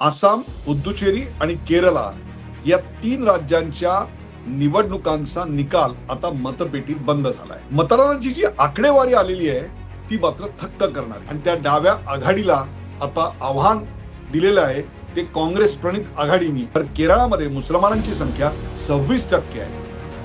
आसाम, पुद्दुचेरी आणि केरला या 3 राज्यांच्या निवडणुकांचा निकाल आता मतपेटीत बंद झालाय. मतदारांची जी आकडेवारी आलेली आहे ती मात्र थक्क करणारी आणि त्या डाव्या आघाडीला आता आव्हान दिलेलं आहे ते काँग्रेस प्रणित आघाडीनी. तर केरळामध्ये मुसलमानांची संख्या 26% आहे,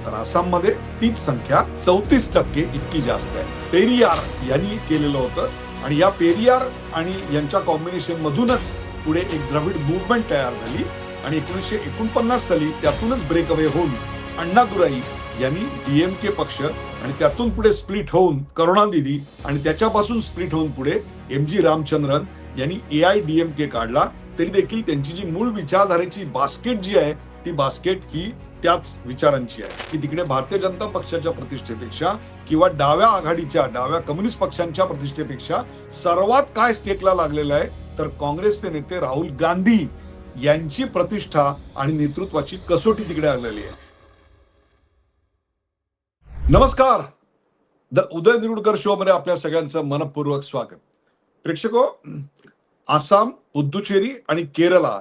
तर आसाममध्ये तीच संख्या 34% इतकी जास्त आहे. पेरियार यांनी केलेलं होतं आणि या पेरियार आणि यांच्या कॉम्बिनेशन मधूनच पुढे एक द्रविड मूवमेंट तयार झाली आणि 1949 साली त्यातूनच ब्रेक अवे होऊन अण्णादुराई यांनी डीएमके पक्ष आणि त्यातून पुढे स्प्लिट होऊन करुणानिधी आणि त्याच्यापासून स्प्लिट होऊन पुढे एमजी रामचंद्रन यांनी एआयडीएमके काढला. तरी देखील त्यांची जी मूळ विचारधारेची बास्केट जी आहे ती बास्केट ही त्याच विचारांची आहे की तिकडे भारतीय जनता पक्षाच्या प्रतिष्ठेपेक्षा किंवा डाव्या आघाडीच्या डाव्या कम्युनिस्ट पक्षांच्या प्रतिष्ठेपेक्षा सर्वात काय स्टेकला लागलेलं आहे तर काँग्रेसचे नेते राहुल गांधी यांची प्रतिष्ठा आणि नेतृत्वाची कसोटी तिकडे आलेली आहे. नमस्कार, द उदय निरुडकर शो मध्ये आपल्या सगळ्यांचं मनपूर्वक स्वागत. प्रेक्षको, आसाम, पुद्दुचेरी आणि केरला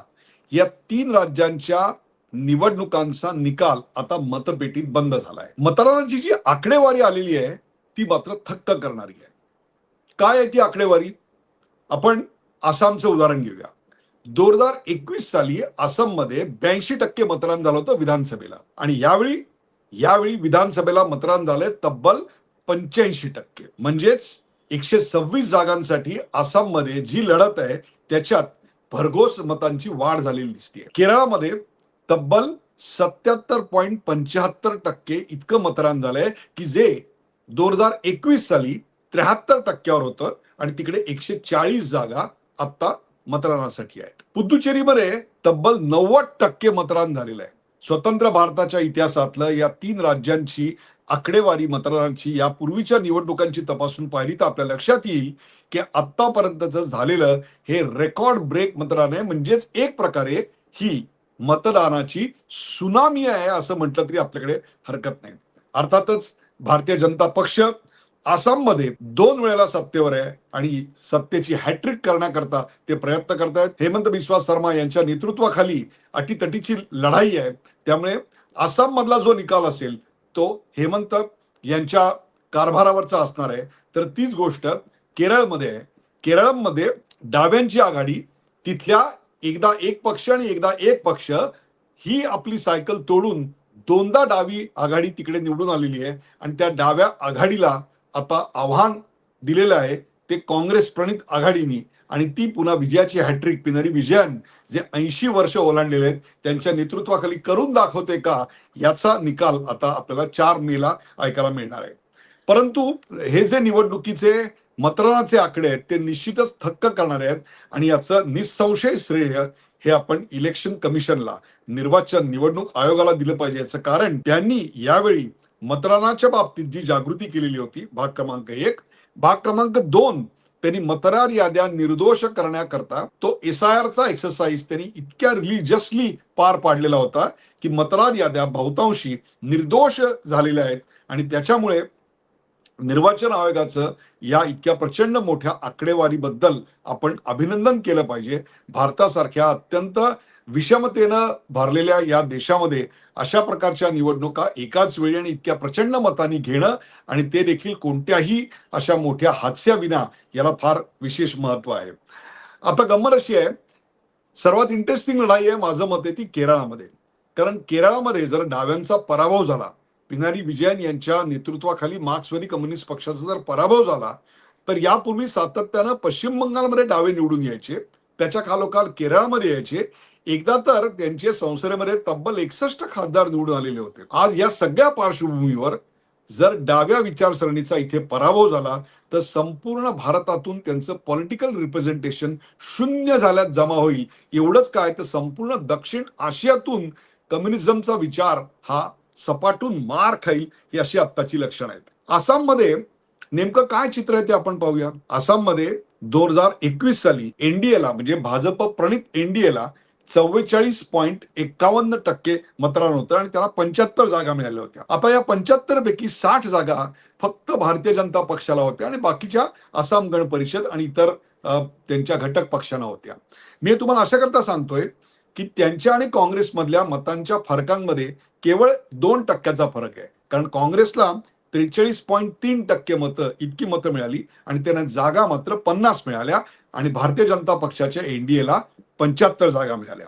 या 3 राज्यांच्या निवडणुकांचा निकाल आता मतपेटीत बंद झालाय. मतदारांची जी आकडेवारी आलेली आहे ती मात्र थक्क करणारी आहे. काय आहे ती आकडेवारी? आपण आसामचं उदाहरण घेऊया. 2021 साली आसाममध्ये 82% मतदान झालं होतं विधानसभेला आणि यावेळी विधानसभेला मतदान झालंय तब्बल 85%. म्हणजेच 126 जागांसाठी आसाममध्ये जी लढत आहे त्याच्यात भरघोस मतांची वाढ झालेली दिसते. केरळामध्ये तब्बल 77.75% इतकं मतदान झालंय की जे 2021 साली 73% होतं आणि तिकडे 140 जागा आता मतदानासाठी आहेत. पुद्दुचेरीमध्ये तब्बल 90% मतदान झालेलं आहे. स्वतंत्र भारताच्या इतिहासातलं या 3 राज्यांची आकडेवारी मतदानाची यापूर्वीच्या निवडणुकांची तपासून पाहिली तर आपल्या लक्षात येईल की आतापर्यंतचं झालेलं हे रेकॉर्ड ब्रेक मतदान आहे. म्हणजेच एक प्रकारे ही मतदानाची सुनामी आहे असं म्हटलं तरी आपल्याकडे हरकत नाही. अर्थातच भारतीय जनता पक्ष आसाममध्ये 2 वेळेला सत्तेवर आहे आणि सत्तेची हॅट्रिक करण्याकरता ते प्रयत्न करतायत. हेमंत बिस्वा शर्मा यांच्या नेतृत्वाखाली अटीतटीची लढाई आहे. त्यामुळे आसाम मधला जो निकाल असेल तो हेमंत यांच्या कारभारावरचा असणार आहे. तर तीच गोष्ट केरळमध्ये आहे. केरळमध्ये डाव्यांची आघाडी, तिथल्या एकदा एक पक्ष आणि एकदा एक पक्ष ही आपली सायकल तोडून 2दा डावी आघाडी तिकडे निवडून आलेली आहे आणि त्या डाव्या आघाडीला आता आव्हान दिलेलं आहे ते काँग्रेस प्रणित आघाडीनी आणि ती पुन्हा विजयाची हॅट्रिक पिनरी विजयन जे 80 वर्ष ओलांडलेले आहेत त्यांच्या नेतृत्वाखाली करून दाखवते का याचा निकाल आता आपल्याला 4 मेला ऐकायला मिळणार आहे. परंतु हे जे निवडणुकीचे मतदानाचे आकडे आहेत ते निश्चितच थक्क करणारे आहेत आणि याचं निसंशय श्रेय हे आपण इलेक्शन कमिशनला, निवडणूक आयोगाला दिलं पाहिजे. याचं कारण त्यांनी यावेळी मतदानाच्या बाबतीत जी जागृती केलेली होती भाग क्रमांक 1, भाग क्रमांक 2 त्यांनी मतदार याद्या निर्दोष करण्याकरता तो एसआयआरचा एक्सरसाइज त्यांनी इतक्या रिलिजियसली पार पाडलेला होता की मतदार याद्या बहुतांशी निर्दोष झालेल्या आहेत आणि त्याच्यामुळे निर्वाचन आयोगाचं या इतक्या प्रचंड मोठ्या आकडेवारीबद्दल आपण अभिनंदन केलं पाहिजे. भारतासारख्या अत्यंत विषमतेनं भरलेल्या या देशामध्ये अशा प्रकारच्या निवडणुका एकाच वेळी आणि इतक्या प्रचंड मतांनी घेणं आणि ते देखील कोणत्याही अशा मोठ्या हादस्याविना याला फार विशेष महत्व आहे. आता गंमत अशी आहे, सर्वात इंटरेस्टिंग लढाई आहे माझं मत आहे ती केरळामध्ये. कारण केरळामध्ये जर डाव्यांचा पराभव झाला, पिनारी विजयन यांच्या नेतृत्वाखाली मार्क्सवादी कम्युनिस्ट पक्षाचा जर पराभव झाला तर यापूर्वी सातत्यानं पश्चिम बंगालमध्ये डावे निवडून यायचे, त्याच्या खालोखाल केरळमध्ये यायचे. एकदा तर त्यांचे संसदेमध्ये तब्बल 61 खासदार निवडून आलेले होते. आज या सगळ्या पार्श्वभूमीवर जर डाव्या विचारसरणीचा इथे पराभव झाला तर संपूर्ण भारतातून त्यांचं पॉलिटिकल रिप्रेझेंटेशन शून्य झाल्यात जमा होईल. एवढंच काय तर संपूर्ण दक्षिण आशियातून कम्युनिझमचा विचार हा सपाटून मार खाईल ही अशी आत्ताची लक्षणं आहेत. आसाममध्ये नेमकं काय चित्र आहे ते आपण पाहूया. आसाममध्ये 2021 साली एनडीएला म्हणजे भाजप प्रणित एनडीएला 44.51% मतदान होतं आणि त्याला 75 जागा मिळाल्या होत्या. आता या 75 पैकी 60 जागा फक्त भारतीय जनता पक्षाला होत्या आणि बाकीच्या आसाम गण परिषद आणि इतर त्यांच्या घटक पक्षांना होत्या. मी हे तुम्हाला अशा करता सांगतोय की त्यांच्या आणि काँग्रेसमधल्या मतांच्या फरकांमध्ये केवळ 2% फरक आहे. कारण काँग्रेसला 43.3% मतं इतकी मतं मिळाली आणि त्यांना जागा मात्र 50 मिळाल्या आणि भारतीय जनता पक्षाच्या एनडीएला 75 जागा मिळाल्या.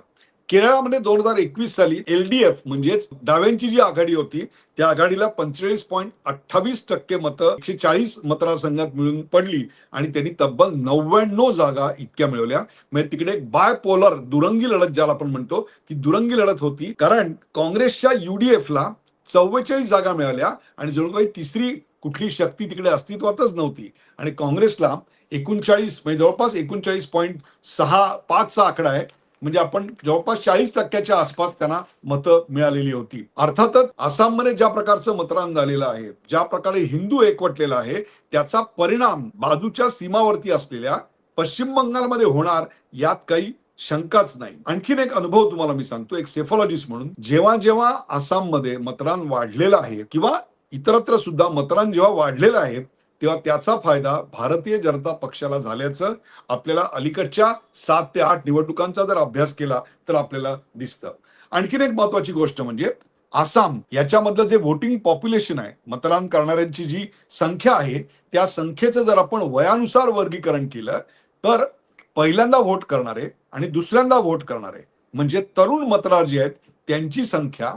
केरळामध्ये 2021 साली एलडीएफ म्हणजेच डाव्यांची जी आघाडी होती त्या आघाडीला 45.28% मतं 140 मतदारसंघात मिळून पडली आणि त्यांनी तब्बल 99 जागा इतक्या मिळवल्या. म्हणजे तिकडे एक बायपोलर दुरंगी लढत ज्याला आपण म्हणतो ती दुरंगी लढत होती. कारण काँग्रेसच्या युडीएफला 44 जागा मिळाल्या आणि जणू काही तिसरी कुठली शक्ती तिकडे अस्तित्वातच नव्हती आणि काँग्रेसला 39 म्हणजे जवळपास 39.65चा आकडा आहे. म्हणजे आपण जवळपास 40%च्या आसपास त्यांना मतं मिळालेली होती. अर्थातच आसाममध्ये ज्या प्रकारचं मतदान झालेलं आहे, ज्या प्रकारे हिंदू एकवटलेला आहे, त्याचा परिणाम बाजूच्या सीमावर्ती असलेल्या पश्चिम बंगालमध्ये होणार यात काही शंकाच नाही. आणखीन एक अनुभव तुम्हाला मी सांगतो, एक सेफॉलॉजिस्ट म्हणून, जेव्हा जेव्हा आसाममध्ये मतदान वाढलेलं आहे किंवा इतरत्र सुद्धा मतदान जेव्हा वाढलेलं आहे तेव्हा त्याचा फायदा भारतीय जनता पक्षाला झाल्याचं आपल्याला अलीकडच्या 7 ते 8 निवडणुकांचा जर अभ्यास केला तर आपल्याला दिसतं. आणखीन एक महत्वाची गोष्ट म्हणजे आसाम याच्यामधलं जे व्होटिंग पॉप्युलेशन आहे, मतदान करणाऱ्यांची जी संख्या आहे, त्या संख्येचं जर आपण वयानुसार वर्गीकरण केलं तर पहिल्यांदा व्होट करणारे आणि दुसऱ्यांदा व्होट करणारे म्हणजे तरुण मतदार जे आहेत त्यांची संख्या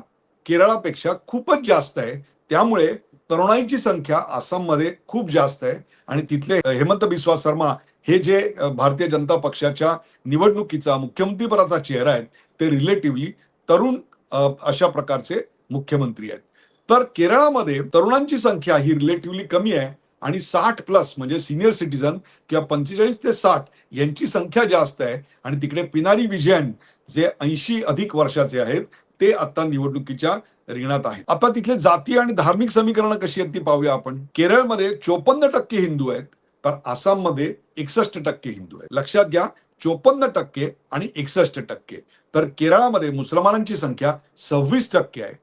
केरळापेक्षा खूपच जास्त आहे. त्यामुळे तरुणाईची संख्या आसाममध्ये खूप जास्त आहे आणि तिथले हेमंत बिस्वा शर्मा हे जे भारतीय जनता पक्षाच्या निवडणुकीचा मुख्यमंत्रीपदाचा चेहरा आहे ते रिलेटिव्हली तरुण अशा प्रकारचे मुख्यमंत्री आहेत. तर केरळामध्ये तरुणांची संख्या ही रिलेटिव्हली कमी आहे आणि 60 प्लस म्हणजे सिनियर सिटीजन किंवा 45 ते 60 यांची संख्या जास्त आहे आणि तिकडे पिनारी विजयन जे 80 अधिक वर्षाचे आहेत ते आता निवडणुकीच्या रिंगणात आहेत. आता तिथले जाती आणि धार्मिक समीकरणं कशी आहेत ती पाहूया आपण. केरळमध्ये 54% हिंदू आहेत तर आसाममध्ये 61% हिंदू आहेत. लक्षात घ्या, 54% आणि 61%. तर केरळामध्ये मुसलमानांची संख्या 26% आहे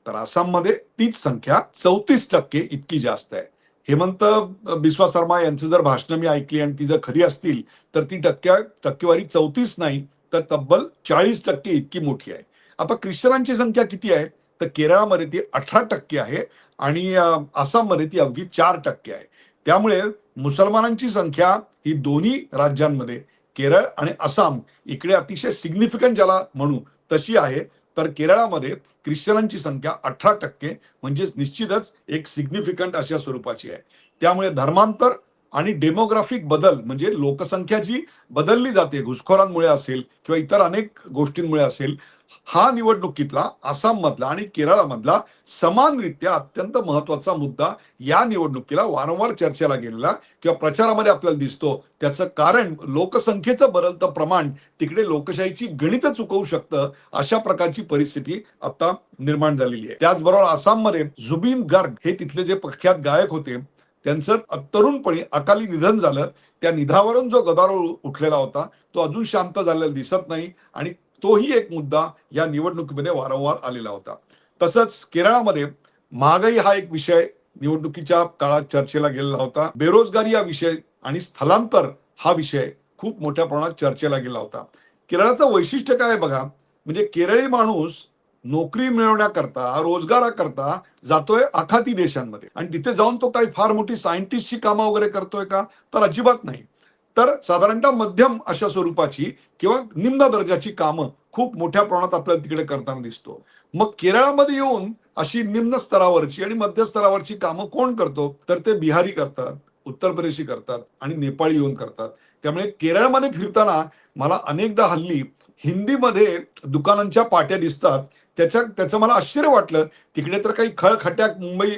तर आसाममध्ये तीच संख्या 34% इतकी जास्त आहे. हेमंत बिस्वा शर्मा यांचं जर भाषणं मी ऐकली आणि ती जर खरी असतील तर ती टक्केवारी 34 नाही तर तब्बल 40% इतकी मोठी आहे. आता ख्रिश्चनांची संख्या किती आहे तर केरळामध्ये ती 18% आहे आणि आसाममध्ये ती अवघी 4% आहे. त्यामुळे मुसलमानांची संख्या ही दोन्ही राज्यांमध्ये केरळ आणि आसाम इकडे अतिशय सिग्निफिकंट ज्याला म्हणू तशी आहे. तर केरळामध्ये ख्रिश्चनांची संख्या 18% म्हणजे निश्चितच एक सिग्निफिकंट अशा स्वरूपाची आहे. त्यामुळे धर्मांतर आणि डेमोग्राफिक बदल म्हणजे लोकसंख्या जी बदलली जाते घुसखोरांमुळे असेल किंवा इतर अनेक गोष्टींमुळे असेल, हा निवडणुकीतला आसाम मधला आणि केरळमधला समानरित्या अत्यंत महत्वाचा मुद्दा या निवडणुकीला वारंवार चर्चेला गेलेला किंवा प्रचारामध्ये आपल्याला दिसतो. त्याचं कारण लोकसंख्येचं बदलतं प्रमाण तिकडे लोकशाहीची गणितं चुकवू शकतं अशा प्रकारची परिस्थिती आता निर्माण झालेली आहे. त्याचबरोबर आसाममध्ये जुबिन गर्ग हे तिथले जे प्रख्यात गायक होते त्यांचं तरुणपणी अकाली निधन झालं. त्या निधनावरून जो गदारोळ उठलेला होता तो अजून शांत झालेला दिसत नाही आणि तोही एक मुद्दा या निवडणुकीमध्ये वारंवार आलेला होता. तसंच केरळामध्ये महागाई हा एक विषय निवडणुकीच्या काळात चर्चेला गेलेला होता. बेरोजगारी हा विषय आणि स्थलांतर हा विषय खूप मोठ्या प्रमाणात चर्चेला गेला होता. केरळाचं वैशिष्ट्य काय बघा, म्हणजे केरळी माणूस नोकरी मिळवण्याकरता रोजगाराकरता जातोय आखाती देशांमध्ये आणि तिथे जाऊन तो काही फार मोठी सायंटिस्टची कामं वगैरे करतोय का तर अजिबात नाही. तर साधारणतः मध्यम अशा स्वरूपाची किंवा निम्न दर्जाची कामं खूप मोठ्या प्रमाणात आपल्याला तिकडे करताना दिसतो. मग केरळामध्ये येऊन अशी निम्न स्तरावरची आणि मध्य स्तरावरची कामं कोण करतो तर ते बिहारी करतात, उत्तर प्रदेशी करतात आणि नेपाळी येऊन करतात. त्यामुळे केरळमध्ये फिरताना मला अनेकदा हल्ली हिंदीमध्ये दुकानांच्या पाट्या दिसतात. त्याचं मला आश्चर्य वाटलं. तिकडे तर काही खळखट्याक मुंबई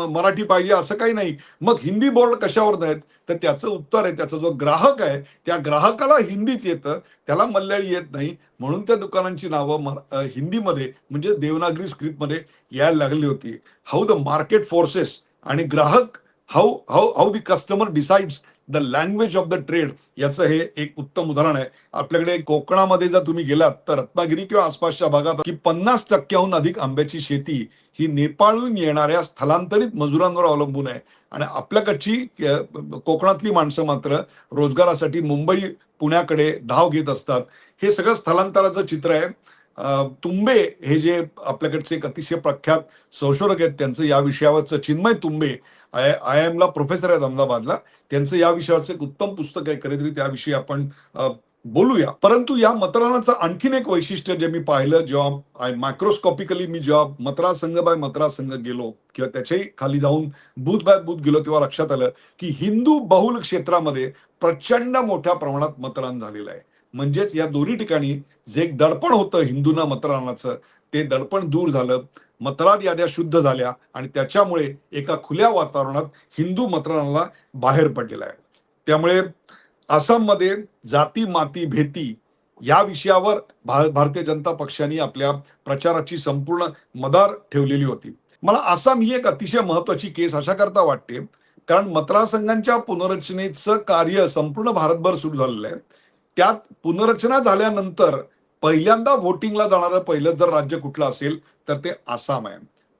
मराठी पाहिजे असं काही नाही. मग हिंदी बोर्ड कशावर नाहीत तर त्याचं उत्तर आहे, त्याचा जो ग्राहक आहे त्या ग्राहकाला हिंदीच येतं, त्याला मल्याळी येत नाही. म्हणून त्या दुकानांची नावं हिंदीमध्ये म्हणजे देवनागरी स्क्रिप्टमध्ये यायला लागली होती. हाऊ द मार्केट फोर्सेस आणि ग्राहक how how how the customer decides the language of the trade, याचं हे एक उत्तम उदाहरण आहे. आपल्याकडे कोकणामध्ये जर तुम्ही गेलात तर रत्नागिरी किंवा आसपासच्या भागात की 50% अधिक आंब्याची शेती ही नेपाळहून येणाऱ्या स्थलांतरित मजुरांवर अवलंबून आहे. आणि आपल्याकडची कोकणातली माणसं मात्र रोजगारासाठी मुंबई पुण्याकडे धाव घेत असतात. हे सगळं स्थलांतराचं चित्र आहे. तुंबे हे जे आपल्याकडचे एक अतिशय प्रख्यात संशोधक आहेत, त्यांचं या विषयावरचं चिन्मय तुंबे आय एम ला प्रोफेसर आहेत अहमदाबादला, त्यांचं या विषयावरचं एक उत्तम पुस्तक आहे. कधीतरी त्याविषयी आपण बोलूया. परंतु या मतदानाचं आणखीन एक वैशिष्ट्य जे मी पाहिलं जेव्हा मायक्रोस्कॉपिकली मी जेव्हा मतदारसंघ बाय मतदारसंघ गेलो किंवा त्याच्याही खाली जाऊन बूथ बाय बूथ गेलो, तेव्हा लक्षात आलं की हिंदू बहुल क्षेत्रामध्ये प्रचंड मोठ्या प्रमाणात मतदान झालेलं आहे. म्हणजेच या दोन्ही ठिकाणी जे एक दडपण होतं हिंदूंना मतदानाचं, ते दडपण दूर झालं. मतदार याद्या शुद्ध झाल्या आणि त्याच्यामुळे एका खुल्या वातावरणात हिंदू मतदानाला बाहेर पडलेला आहे. त्यामुळे आसाममध्ये जाती माती भेती या विषयावर भारतीय जनता पक्षाने आपल्या प्रचाराची संपूर्ण मदार ठेवलेली होती. मला आसाम ही एक अतिशय महत्वाची केस अशा करता वाटते, कारण मतदारसंघांच्या पुनर्रचनेचं कार्य संपूर्ण भारतभर सुरू झालेलं आहे. त्यात पुनर्रचना झाल्यानंतर पहिल्यांदा व्होटिंगला जाणारं पहिलं जर राज्य कुठलं असेल तर ते आसाम आहे.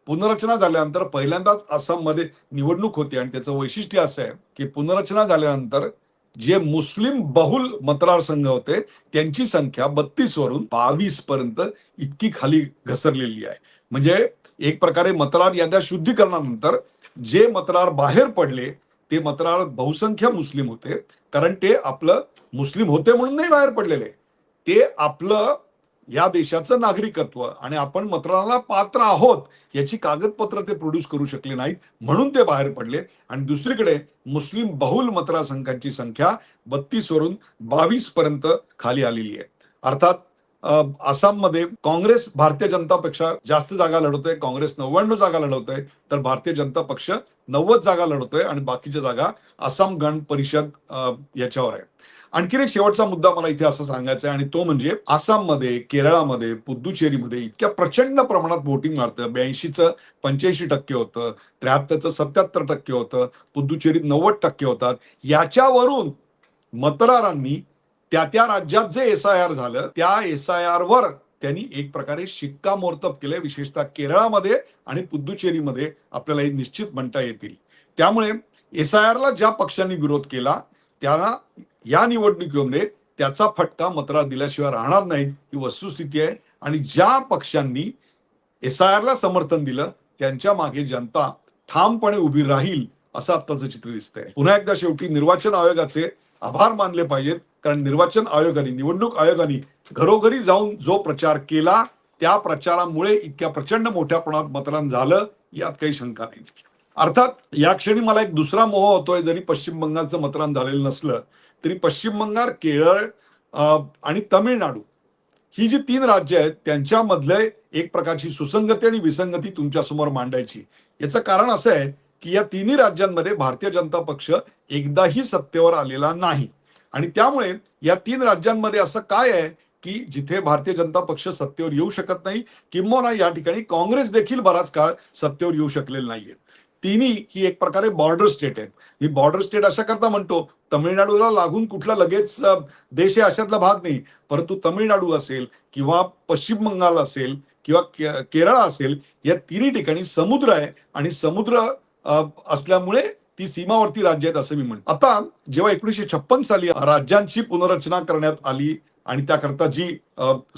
पुनर्रचना झाल्यानंतर पहिल्यांदाच आसाममध्ये निवडणूक होती आणि त्याचं वैशिष्ट्य असं आहे की पुनर्रचना झाल्यानंतर जे मुस्लिम बहुल मतदारसंघ होते त्यांची संख्या 32 वरून 22 पर्यंत इतकी खाली घसरलेली आहे. म्हणजे एक प्रकारे मतदार याद्या शुद्धीकरणानंतर जे मतदार बाहेर पडले ते मतदार बहुसंख्य मुस्लिम होते, कारण ते आपलं मुस्लिम होते म्हणून नाही बाहेर पडलेले, ते आपलं या देशाचं नागरिकत्व आणि आपण मतदानाला पात्र आहोत याची कागदपत्र ते प्रोड्यूस करू शकले नाहीत म्हणून ते बाहेर पडले. आणि दुसरीकडे मुस्लिम बहुल मतदारसंघांची संख्या 32 वरून 22 पर्यंत खाली आलेली आहे. अर्थात आसाममध्ये काँग्रेस भारतीय जनता पक्ष जास्त जागा लढवतोय. काँग्रेस 99 जागा लढवतोय तर भारतीय जनता पक्ष 90 जागा लढवतोय आणि बाकीच्या जागा आसाम गण परिषद याच्यावर आहे. आणखीन एक शेवटचा मुद्दा मला इथे असं सांगायचा आहे आणि तो म्हणजे आसाममध्ये, केरळामध्ये, पुद्दुचेरीमध्ये इतक्या प्रचंड प्रमाणात वोटिंग मारतं. 82चं 85% होतं, 73चं 77% होतं, पुद्दुचेरीत 90% होतात. याच्यावरून मतदारांनी त्या त्या राज्यात जे SIR झालं त्या SIR वर त्यांनी एक प्रकारे शिक्कामोर्तब केले. विशेषतः केरळामध्ये आणि पुद्दुचेरीमध्ये आपल्याला हे निश्चित म्हणता येतील. त्यामुळे SIR ला ज्या पक्षांनी विरोध केला त्यांना या निवडणुकीमध्ये त्याचा फटका मतदार दिल्याशिवाय राहणार नाही ही वस्तुस्थिती आहे. आणि ज्या पक्षांनी SIR ला समर्थन दिलं त्यांच्या मागे जनता ठामपणे उभी राहील असं आत्ताचं चित्र दिसतंय. पुन्हा एकदा शेवटी निर्वाचन आयोगाचे आभार मानले पाहिजेत, कारण निर्वाचन आयोगाने, निवडणूक आयोगाने घरोघरी जाऊन जो प्रचार केला त्या प्रचारामुळे इतक्या प्रचंड मोठ्या प्रमाणात मतदान झालं यात काही शंका नाही. अर्थात या क्षणी मला एक दुसरा मोह होतोय, जरी पश्चिम बंगालचं मतदान झालेलं नसलं तरी पश्चिम बंगाल, केरळ आणि तमिळनाडू ही जी 3 राज्य आहेत त्यांच्यामधले एक प्रकारची सुसंगती आणि विसंगती तुमच्यासमोर मांडायची. याचं कारण असं आहे की या तिन्ही राज्यांमध्ये भारतीय जनता पक्ष एकदाही सत्तेवर आलेला नाही आणि त्यामुळे या 3 राज्यांमध्ये असं काय आहे की जिथे भारतीय जनता पक्ष सत्तेवर येऊ शकत नाही, किंबहुना या ठिकाणी काँग्रेस देखील बराच काळ सत्तेवर येऊ शकलेले नाहीये. तिन्ही ही एक प्रकारे बॉर्डर स्टेट आहेत. ही बॉर्डर स्टेट अशा करता म्हणतो, तमिळनाडूला लागून कुठला लगेच देश आहे अशातला भाग नाही, परंतु तमिळनाडू असेल किंवा पश्चिम बंगाल असेल किंवा केरळ असेल, या तिन्ही ठिकाणी समुद्र आहे आणि समुद्र असल्यामुळे ती सीमावर्ती राज्य आहेत असं मी म्हणतो. आता जेव्हा 1956 साली राज्यांची पुनर्रचना करण्यात आली आणि त्याकरता जी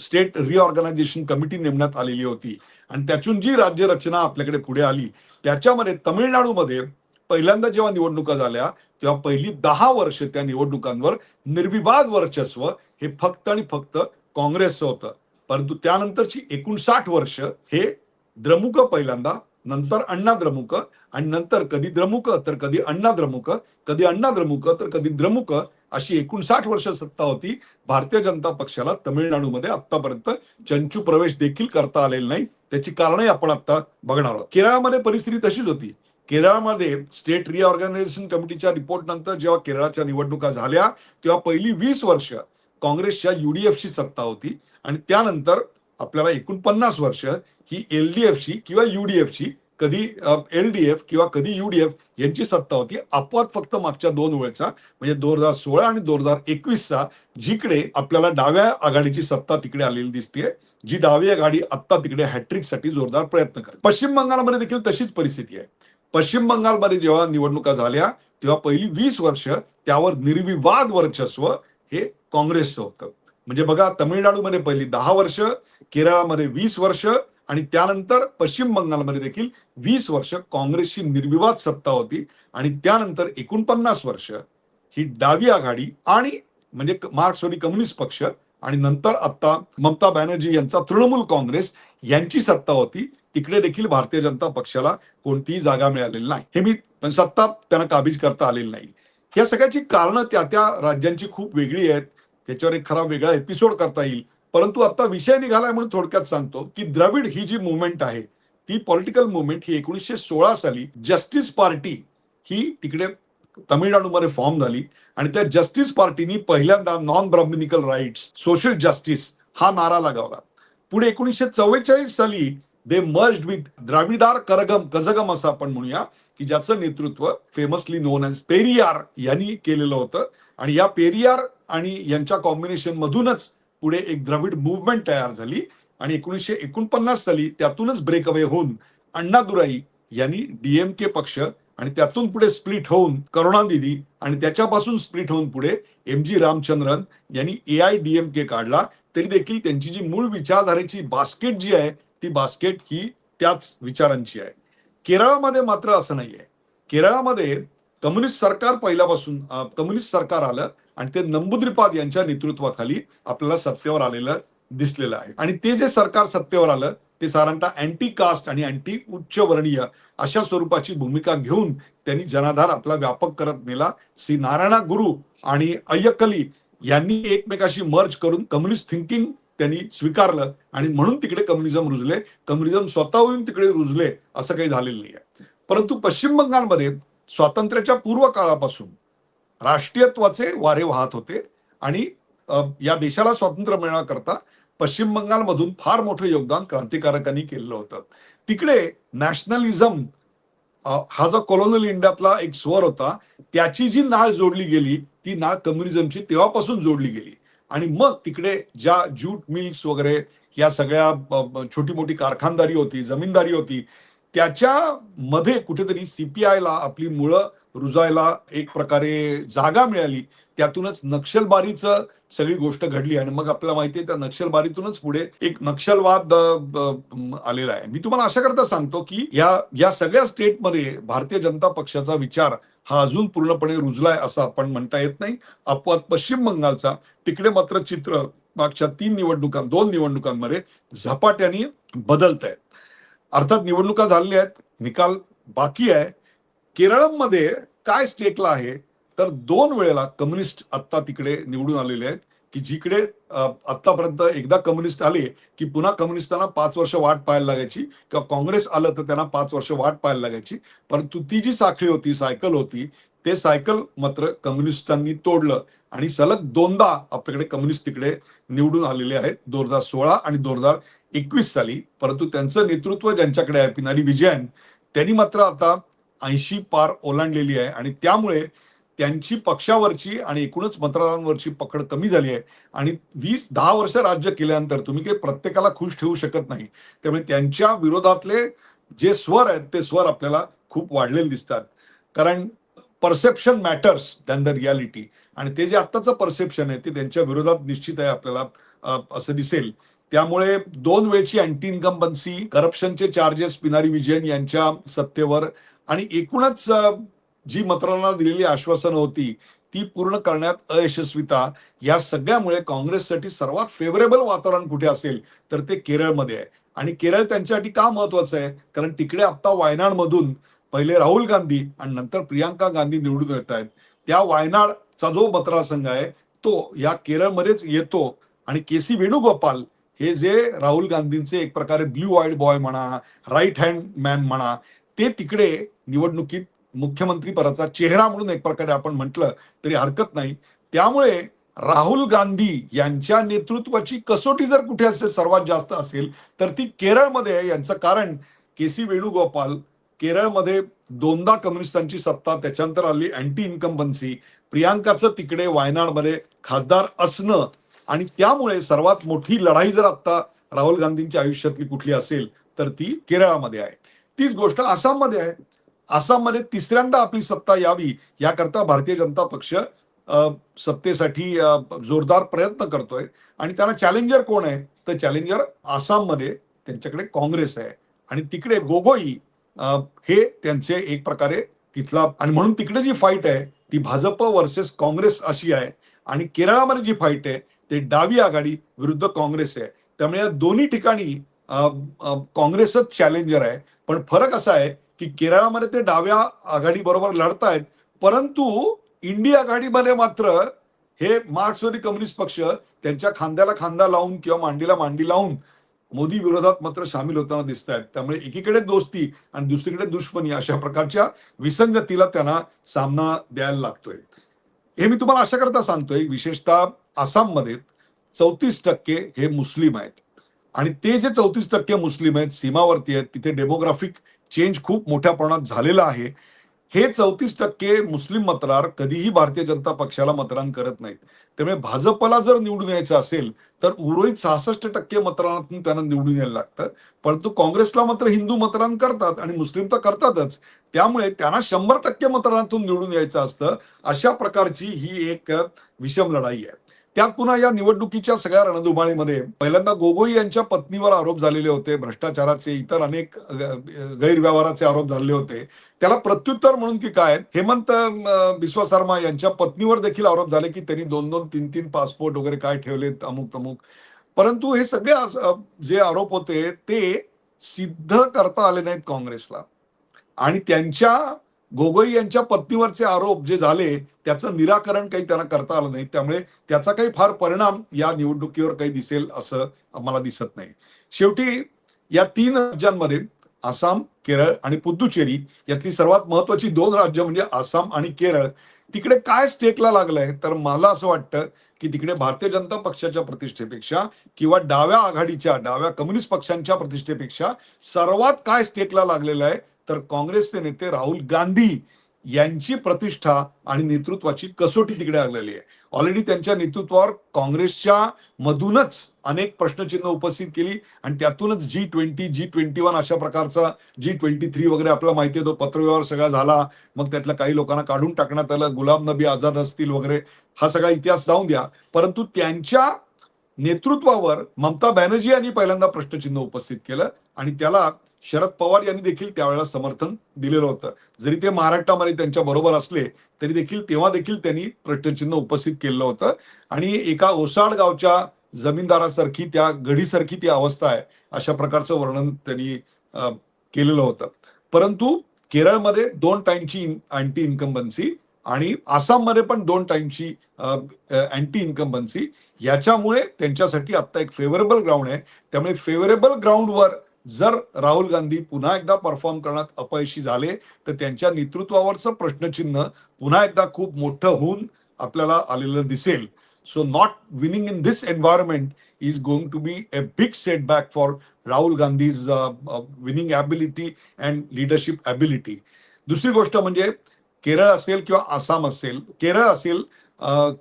स्टेट रिऑर्गनायझेशन कमिटी नेमण्यात आलेली होती आणि त्यातून जी राज्य रचना आपल्याकडे पुढे आली, त्याच्यामध्ये तमिळनाडूमध्ये पहिल्यांदा जेव्हा निवडणुका झाल्या तेव्हा पहिली 10 वर्ष त्या निवडणुकांवर निर्विवाद वर्चस्व हे फक्त आणि फक्त काँग्रेसचं होतं. परंतु त्यानंतरची 59 वर्ष हे द्रमुक पहिल्यांदा, नंतर अण्णा द्रमुक आणि नंतर कधी द्रमुक तर कधी अण्णा द्रमुक, कधी अण्णा द्रमुक तर कधी द्रमुक, अशी 59 वर्ष सत्ता होती. भारतीय जनता पक्षाला तमिळनाडूमध्ये आतापर्यंत चंचू प्रवेश देखील करता आलेला नाही. त्याची कारणही आपण आता बघणार आहोत. केरळामध्ये परिस्थिती तशीच होती. केरळामध्ये स्टेट रिऑर्गनायझेशन कमिटीच्या रिपोर्ट नंतर जेव्हा केरळाच्या निवडणुका झाल्या तेव्हा पहिली 20 वर्ष काँग्रेसच्या UDFची सत्ता होती आणि त्यानंतर आपल्याला 49 वर्ष ही LDFची किंवा UDFची कधी LDF किंवा कधी UDF यांची सत्ता होती. अपवाद फक्त मागच्या 2 वेळचा म्हणजे 2016 आणि 2021चा, जिकडे आपल्याला डाव्या आघाडीची सत्ता तिकडे आलेली दिसते, जी डावी आघाडी आता तिकडे हॅट्रिकसाठी जोरदार प्रयत्न करते. पश्चिम बंगालमध्ये देखील तशीच परिस्थिती आहे. पश्चिम बंगालमध्ये जेव्हा निवडणुका झाल्या तेव्हा पहिली 20 वर्ष त्यावर निर्विवाद वर्चस्व हे काँग्रेसचं होतं. म्हणजे बघा, तामिळनाडूमध्ये पहिली 10 वर्ष, केरळमध्ये 20 वर्ष आणि त्यानंतर पश्चिम बंगालमध्ये देखील 20 वर्ष काँग्रेसची निर्विवाद सत्ता होती आणि त्यानंतर 49 वर्ष ही डावी आघाडी आणि म्हणजे मार्क्सवादी कम्युनिस्ट पक्ष आणि नंतर आता ममता बॅनर्जी यांचा तृणमूल काँग्रेस यांची सत्ता होती. तिकडे देखील भारतीय जनता पक्षाला कोणतीही जागा मिळालेली नाही. हे मी सत्ता त्यांना काबीज करता आलेली नाही. या सगळ्याची कारणं त्या त्या राज्यांची खूप वेगळी आहेत. त्याच्यावर एक खरा वेगळा एपिसोड करता येईल. परंतु आता विषय निघालाय म्हणून थोडक्यात सांगतो की द्रविड ही जी मुवमेंट आहे ती पॉलिटिकल मुवमेंट ही 1916 साली जस्टिस पार्टी ही तिकडे तामिळनाडूमध्ये फॉर्म झाली आणि त्या जस्टिस पार्टीनी पहिल्यांदा non Brahmanical rights, social justice हा नारा लगावला. पुढे 1944 साली दे मर्ज्ड विथ द्राविडार कझगम असं आपण म्हणूया, की ज्याचं नेतृत्व फेमसली नोन ॲज पेरियार यांनी केलेलं होतं आणि या पेरियार आणि यांच्या कॉम्बिनेशन मधूनच पुढे एक द्रविड मुवमेंट तयार झाली आणि 1949 साली त्यातूनच ब्रेक अवे होऊन अण्णादुराई यांनी DMK पक्ष आणि त्यातून पुढे स्प्लिट होऊन करुणानिधी आणि त्याच्यापासून स्प्लिट होऊन पुढे MG रामचंद्रन यांनी AIDMK काढला. तरी देखील त्यांची जी मूळ विचारधारेची बास्केट जी आहे ती बास्केट ही त्याच विचारांची आहे. केरळमध्ये मात्र असं नाहीये. केरळमध्ये कम्युनिस्ट सरकार पहिल्यापासून कम्युनिस्ट सरकार आलं आणि ते नंबूद्रिपाद यांच्या नेतृत्वाखाली आपल्याला सत्तेवर आलेलं दिसलेलं आहे. आणि ते जे सरकार सत्तेवर आलं ते साधारणतः अँटी कास्ट आणि अँटी उच्च वर्णीय अशा स्वरूपाची भूमिका घेऊन त्यांनी जनाधार आपला व्यापक करत नेला. श्री नारायणा गुरु आणि अय्यक्कली यांनी एकमेकाशी मर्ज करून कम्युनिस्ट थिंकिंग त्यांनी स्वीकारलं आणि म्हणून तिकडे कम्युनिझम रुजले. कम्युनिझम स्वतःहून तिकडे रुजले असं काही झालेलं नाही आहे. परंतु पश्चिम बंगालमध्ये स्वातंत्र्याच्या पूर्व काळापासून राष्ट्रीयत्वाचे वारे वाहत होते आणि या देशाला स्वातंत्र्य मिळवण्याकरता पश्चिम बंगालमधून फार मोठं योगदान क्रांतिकारकांनी केलेलं होतं. तिकडे नॅशनलिझम हा जो कॉलोनियल इंडियातला एक स्वर होता त्याची जी नाळ जोडली गेली ती नाळ कम्युनिझमची तेव्हापासून जोडली गेली आणि मग तिकडे ज्या ज्यूट मिल्स वगैरे या सगळ्या छोटी मोठी कारखानदारी होती, जमीनदारी होती, त्याच्यामध्ये कुठेतरी CPIला आपली मुळं रुजायला एक प्रकारे जागा मिळाली. त्यातूनच नक्षलबारीचं सगळी गोष्ट घडली आणि मग आपल्याला माहिती आहे त्या नक्षलबारीतूनच पुढे एक नक्षलवाद आलेला आहे. मी तुम्हाला अशा करता सांगतो की या सगळ्या स्टेटमध्ये भारतीय जनता पक्षाचा विचार हा अजून पूर्णपणे रुजलाय असं आपण म्हणता येत नाही. अपवाद पश्चिम बंगालचा, तिकडे मात्र चित्र मागच्या 2 निवडणुकांमध्ये झपाट्याने बदलत आहेत. अर्थात निवडणुका झालेल्या आहेत, निकाल बाकी आहे. केरळमध्ये काय स्टेकला आहे तर 2 वेळेला कम्युनिस्ट आता तिकडे निवडून आलेले आहेत की जिकडे आतापर्यंत एकदा कम्युनिस्ट आले की पुन्हा कम्युनिस्टांना 5 वर्ष वाट पाहायला लागायची किंवा काँग्रेस आलं तर त्यांना 5 वर्ष वाट पाहायला लागायची. परंतु ती जी साखळी होती, सायकल होती, ते सायकल मात्र कम्युनिस्टांनी तोडलं आणि सलग 2दा आपल्याकडे कम्युनिस्ट तिकडे निवडून आलेले आहेत 2016 आणि 2021 साली. परंतु त्यांचं नेतृत्व ज्यांच्याकडे आहे पिनारी विजयन, त्यांनी मात्र आता 80 पार ओलांडलेली आहे आणि त्यामुळे त्यांची पक्षावरची आणि एकूणच मतदारांवरची पकड कमी झाली आहे आणि 10 वर्ष राज्य केल्यानंतर तुम्ही काही प्रत्येकाला खुश ठेवू शकत नाही. त्यामुळे त्यांच्या विरोधातले जे स्वर आहेत ते स्वर आपल्याला खूप वाढलेले दिसतात. कारण perception matters than the reality आणि ते जे आत्ताचं परसेप्शन आहे ते त्यांच्या विरोधात निश्चित आहे आपल्याला असं दिसेल. त्यामुळे 2 वेळची अँटी इन्कम्बन्सी, करप्शनचे चार्जेस पिनारी विजयन यांच्या सत्तेवर आणि एकूणच जी मतदारांना दिलेली आश्वासनं होती ती पूर्ण करण्यात अयशस्विता, या सगळ्यामुळे काँग्रेससाठी सर्वात फेवरेबल वातावरण कुठे असेल तर ते केरळमध्ये आहे. आणि केरळ त्यांच्यासाठी का महत्वाचं आहे कारण तिकडे आता वायनाडमधून पहिले राहुल गांधी आणि नंतर प्रियांका गांधी निवडून येत आहेत. त्या वायनाडचा जो मतदारसंघ आहे तो या केरळमध्येच येतो आणि KC वेणुगोपाल हे जे राहुल गांधींचे एक प्रकारे ब्ल्यू आईड बॉय म्हणा, राईट हँड मॅन म्हणा, ते तिकडे निवडणुकीत मुख्यमंत्री पदाचा चेहरा म्हणून एक प्रकारे आपण म्हटलं तरी हरकत नाही. त्यामुळे राहुल गांधी यांच्या नेतृत्वाची कसोटी जर कुठे असेल सर्वात जास्त असेल तर ती केरळमध्ये आहे. यांचं कारण KC वेणुगोपाल केरळमध्ये दोनदा कम्युनिस्टांची सत्ता, त्याच्यानंतर आली अँटी इन्कम्बन्सी, प्रियांकाचं तिकडे वायनाडमध्ये खासदार असणं, आणि त्यामुळे सर्वात मोठी लढाई जर आता राहुल गांधींच्या आयुष्यातली कुठली असेल तर ती केरळमध्ये आहे. तीच गोष्ट आसाममध्ये आहे. आसाममध्ये तिसऱ्यांदा आपली सत्ता यावी याकरता भारतीय जनता पक्ष सत्तेसाठी जोरदार प्रयत्न करतोय. आणि त्यांना चॅलेंजर कोण आहे? तर चॅलेंजर आसाममध्ये त्यांच्याकडे काँग्रेस आहे आणि तिकडे गोगोई हे त्यांचे एक प्रकारे तिथला, आणि म्हणून तिकडे जी फाईट आहे ती भाजप वर्सेस काँग्रेस अशी आहे. आणि केरळामध्ये जी फाईट आहे ते डावी आघाडी विरुद्ध काँग्रेस आहे. त्यामुळे या दोन्ही ठिकाणी काँग्रेसच चॅलेंजर आहे. पण फरक असा आहे की केरळामध्ये ते डाव्या आघाडी बरोबर लढतायत, परंतु इंडिया आघाडीमध्ये मात्र हे मार्क्सवादी कम्युनिस्ट पक्ष त्यांच्या खांद्याला खांदा लावून किंवा मांडीला मांडी लावून मोदी विरोधात मात्र सामील होताना दिसत आहेत. त्यामुळे एकीकडे दोस्ती आणि दुसरीकडे दुश्मनी अशा प्रकारच्या विसंगतीला त्यांना सामना द्यायला लागतोय. हे मी तुम्हाला अशा करता सांगतोय, विशेषतः आसाममध्ये 34% हे मुस्लिम आहेत. आणि ते जे 34% मुस्लिम आहेत, सीमावर्ती आहेत, तिथे डेमोग्राफिक चेंज खूप मोठ्या प्रमाणात झालेला आहे. हे 34% मुस्लिम मतदार कधीही भारतीय जनता पक्षाला मतदान करत नाहीत. त्यामुळे भाजपला जर निवडून यायचं असेल तर उर्वरित 66% मतदानातून त्यांना निवडून यायला लागतं. परंतु काँग्रेसला मात्र हिंदू मतदान करतात आणि मुस्लिम तर करतातच. त्यामुळे त्यांना 100% मतदानातून निवडून यायचं असतं. अशा प्रकारची ही एक विषम लढाई आहे. त्यात पुन्हा या निवडणुकीच्या सगळ्या रणधुमाळीमध्ये पहिल्यांदा गोगोई यांच्या पत्नीवर आरोप झालेले होते, भ्रष्टाचाराचे इतर अनेक गैरव्यवहाराचे आरोप झाले होते. त्याला प्रत्युत्तर म्हणून की काय, हेमंत बिस्वा शर्मा यांच्या पत्नीवर देखील आरोप झाले की त्यांनी 2-2, 3-3 पासपोर्ट वगैरे काय ठेवलेत अमुक तमुक. परंतु हे सगळे जे आरोप होते ते सिद्ध करता आले नाहीत काँग्रेसला. आणि त्यांच्या गोगोई यांच्या पत्नीवरचे आरोप जे झाले त्याचं निराकरण काही त्यांना करता आलं नाही. त्यामुळे त्याचा काही फार परिणाम या निवडणुकीवर काही दिसेल असं आम्हाला दिसत नाही. शेवटी या 3 राज्यांमध्ये आसाम, केरळ आणि पुद्दुचेरी यातली सर्वात महत्वाची 2 राज्य म्हणजे आसाम आणि केरळ, तिकडे काय स्टेकला लागलंय, तर मला असं वाटतं की तिकडे भारतीय जनता पक्षाच्या प्रतिष्ठेपेक्षा किंवा डाव्या आघाडीच्या, डाव्या कम्युनिस्ट पक्षांच्या प्रतिष्ठेपेक्षा सर्वात काय स्टेकला लागलेलं आहे, तर काँग्रेसचे नेते राहुल गांधी यांची प्रतिष्ठा आणि नेतृत्वाची कसोटी तिकडे लागलेली आहे. ऑलरेडी त्यांच्या नेतृत्वावर काँग्रेसच्या मधूनच अनेक प्रश्नचिन्ह उपस्थित केली आणि त्यातूनच G20, G21 अशा प्रकारचा, G23 वगैरे आपल्याला माहिती आहे तो पत्रव्यवहार सगळा झाला. मग त्यातल्या काही लोकांना काढून टाकण्यात आलं, गुलाम नबी आझाद असतील वगैरे, हा सगळा इतिहास जाऊन द्या. परंतु त्यांच्या नेतृत्वावर ममता बॅनर्जी यांनी पहिल्यांदा प्रश्नचिन्ह उपस्थित केलं आणि त्याला शरद पवार यांनी देखील त्यावेळेला समर्थन दिलेलं होतं. जरी ते महाराष्ट्रामध्ये त्यांच्या बरोबर असले तरी देखील तेव्हा देखील त्यांनी प्रश्नचिन्ह उपस्थित केलं होतं. आणि एका ओसाड गावच्या जमीनदारासारखी, त्या गढीसारखी ती अवस्था आहे अशा प्रकारचं वर्णन त्यांनी केलेलं होतं. परंतु केरळमध्ये 2 टाइमची अँटी इन्कम्बन्सी आणि आसाममध्ये पण 2 टाइमची अँटी इन्कम्बन्सी, याच्यामुळे त्यांच्यासाठी आता एक फेवरेबल ग्राउंड आहे. त्यामुळे फेवरेबल ग्राउंडवर जर राहुल गांधी पुन्हा एकदा परफॉर्म करण्यात अपयशी झाले तर त्यांच्या नेतृत्वावरचं प्रश्नचिन्ह पुन्हा एकदा खूप मोठं होऊन आपल्याला आलेलं दिसेल. So not winning in this environment is going to be a big setback for Rahul Gandhi's winning ability and leadership ability. दुसरी गोष्ट म्हणजे केरळ असेल किंवा आसाम असेल, केरळ असेल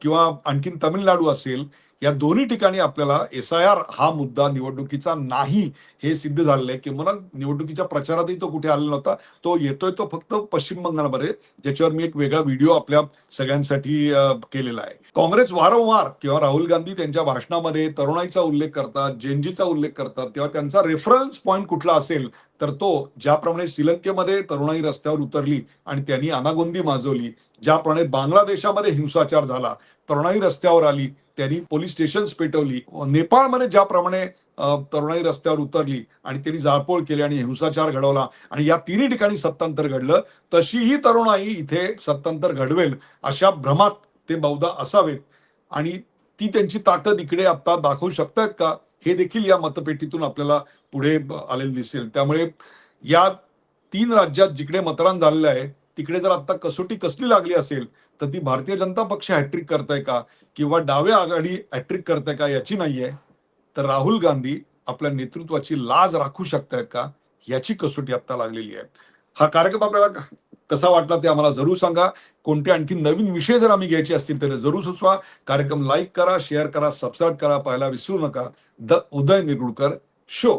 किंवा आणखीन तामिळनाडू असेल, या दोन्ही ठिकाणी आपल्याला SIR हा मुद्दा निवडणुकीचा नाही हे सिद्ध झालेलं आहे. किंवा निवडणुकीच्या प्रचारातही तो कुठे आलेला नव्हता. तो येतोय तो फक्त पश्चिम बंगालमध्ये, ज्याच्यावर मी एक वेगळा व्हिडिओ आपल्या सगळ्यांसाठी केलेला आहे. काँग्रेस वारंवार किंवा राहुल गांधी त्यांच्या भाषणामध्ये तरुणाईचा उल्लेख करतात, जेनजीचा उल्लेख करतात, तेव्हा त्यांचा रेफरन्स पॉईंट कुठला असेल तर तो, ज्याप्रमाणे श्रीलंकेमध्ये तरुणाई रस्त्यावर उतरली आणि त्यांनी अनागोंदी माजवली, ज्याप्रमाणे बांगलादेशामध्ये हिंसाचार झाला, तरुणाई रस्त्यावर आली, त्यांनी पोलीस स्टेशन्स पेटवली, नेपाळमध्ये ज्याप्रमाणे तरुणाई रस्त्यावर उतरली आणि त्यांनी जाळपोळ केली आणि हिंसाचार घडवला आणि या तिन्ही ठिकाणी सत्तांतर घडलं, तशीही तरुणाई इथे सत्तांतर घडवेल अशा भ्रमात ते बहुधा असावेत. आणि ती त्यांची ताकद इकडे आता दाखवू शकतायत का, हे देखील या मतपेटीतून आपल्याला पुढे आलेलं दिसेल. त्यामुळे या 3 राज्यात जिकडे मतदान झालेलं आहे तिकडे जर आता कसोटी कसली लागली असेल तर ती भारतीय जनता पक्ष हॅट्रिक करताय का किंवा डाव्या आघाडी हॅट्रिक करताय का याची नाहीये, तर राहुल गांधी आपल्या नेतृत्वाची लाज राखू शकतायत का याची कसोटी आता लागलेली आहे. हा कार्यक्रम आपल्याला कसा वाटला ते आम्हाला जरूर सांगा. कोणते आणखी नवीन विषय जर आम्ही घ्यायचे असतील तर जरूर सुचवा. कार्यक्रम लाईक करा, शेअर करा, सबस्क्राईब करा, पाहायला विसरू नका. The Uday Nirgudkar show.